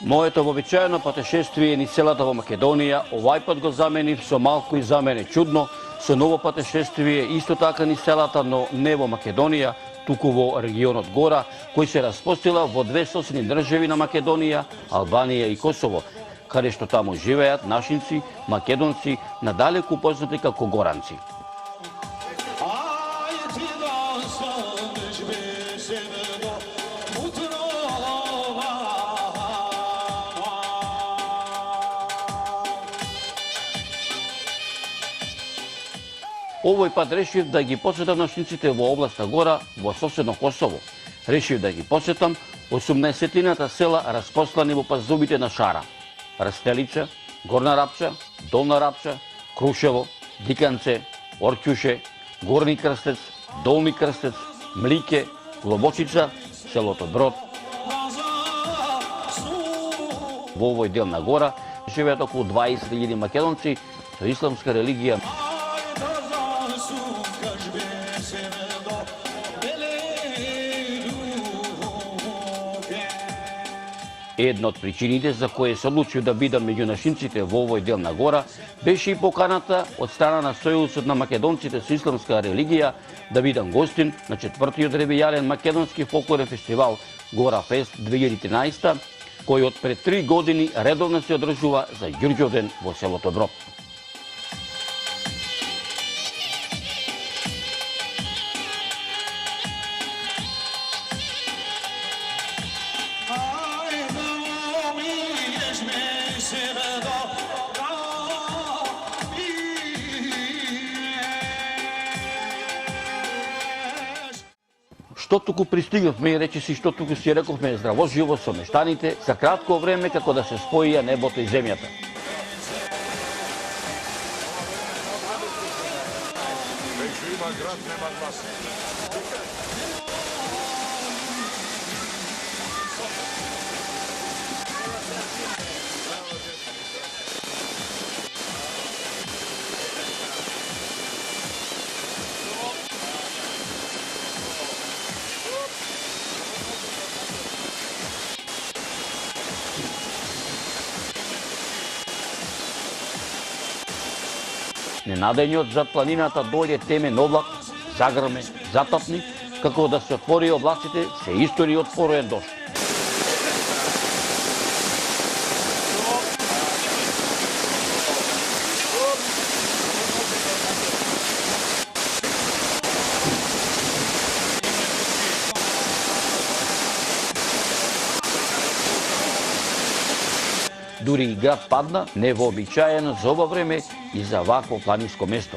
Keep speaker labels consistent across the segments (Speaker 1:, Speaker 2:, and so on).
Speaker 1: Моето вообичаено патешествие низ целата во Македонија, овај пат го заменив со малку и за мене чудно, со ново патешествие исто така низ целата, но не во Македонија, туку во регионот Гора, кој се распостила во две соседни држави на Македонија, Албанија и Косово, каде што таму живеат нашинци, македонци, надалеку познати како горанци. Овој пат решив да ги посетам нашинците во областа Гора, во соседно Косово. Решив да ги посетам 18-тината села распослани во пазовите на Шара. Растелица, Горна Рапча, Долна Рапча, Крушево, Диканце, Орќуше, Горни Крстец, Долни Крстец, Млике, Лобочица, селото Брод. Во овој дел на Гора живеат околу 20.000 македонци со исламска религија. Една од причините за кои се одлучив да бидам меѓу нашинците во овој дел на Гора беше и поканата од страна на Сојузот на македонците со исламска религија да бидам гостин на 4-тиот ревијален македонски фолклорен фестивал Гора Фест 2013, кој од пред 3 години редовно се одржува за Ѓурѓовден во селото Брод. Што туку пристигнавме и речиси што туку си рековме здраво живо со мештаните за кратко време како да се споија небото и земјата. Ненадењот зад планината дојде темен облак, загрме, затапни, како да се отвори облаците, се истори од пороен дожд. Дури и град падна, невообичаено за ова време и за вакво планинско место.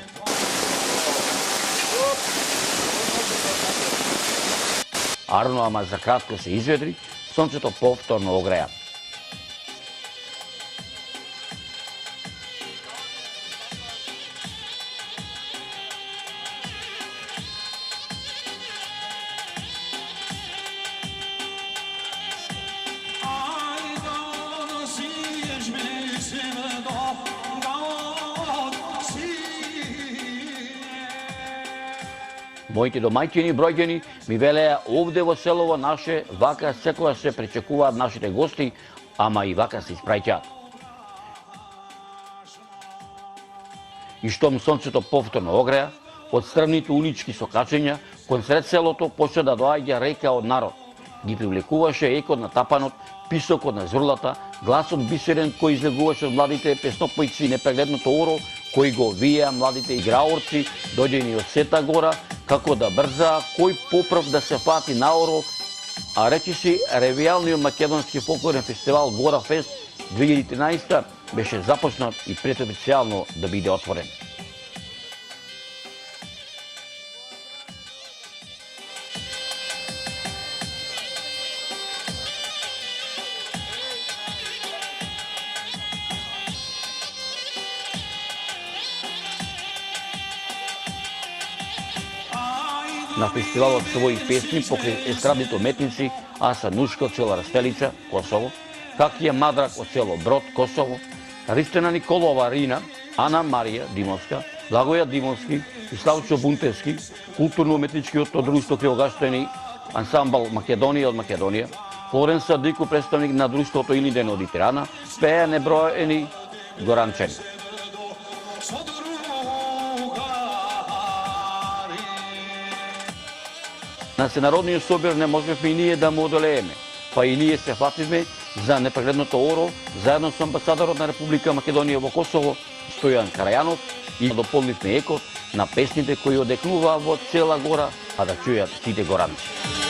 Speaker 1: Арно, ама за кратко се изведри, сонцето повторно огреа. Моите домаќини бројќени ми велеа овде во селово наше вака секогаш се пречекуваат нашите гости, ама и вака се испраќаат. И штом сонцето повторно огреа, од стрмните улички со качења, кон сред селото почна да доаѓа река од народ. Ги привлекуваше екот на тапанот, писокот на зурлата, гласот бисерен кој излегуваше од младите песнопојци, непрегледното оро кој го вија младите играорци, дојдени од сета гора, како да брзаа, кој поправ да се фати наоро, а речиси ревијалниот македонски фолклорен фестивал Гора Фест 2013 беше започнат и пред официјално да биде отворен. на фестивалот своји песни покрај естрадните уметници Аса Нушка од села Растелица, Косово, Какија Мадрак од село Брод, Косово, Ристена Николова Рина, Ана Марија Димовска, Благоја Димовски и Славчо Бунтевски, културно-уметничкиот друштво Кривогашчани ансамбл Македонија од Македонија, Флорен Садико, представник на друштвото Илинден од Тирана, пеа неброени горанчани. На Сенародниот собир не можевме и ние да му одолееме, па и ние се фативме за непрегледното оро, заедно со амбасадорот на Република Македонија во Косово, Стојан Карајанов, и дополнивме екот на песните кои одекнуваа во цела гора, а да чујат сите горанци.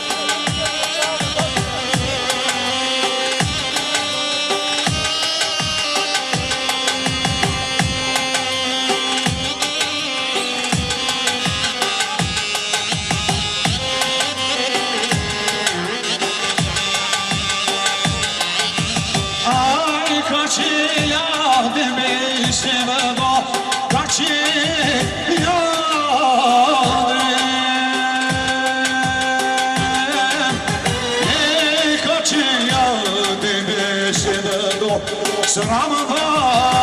Speaker 2: Ramazan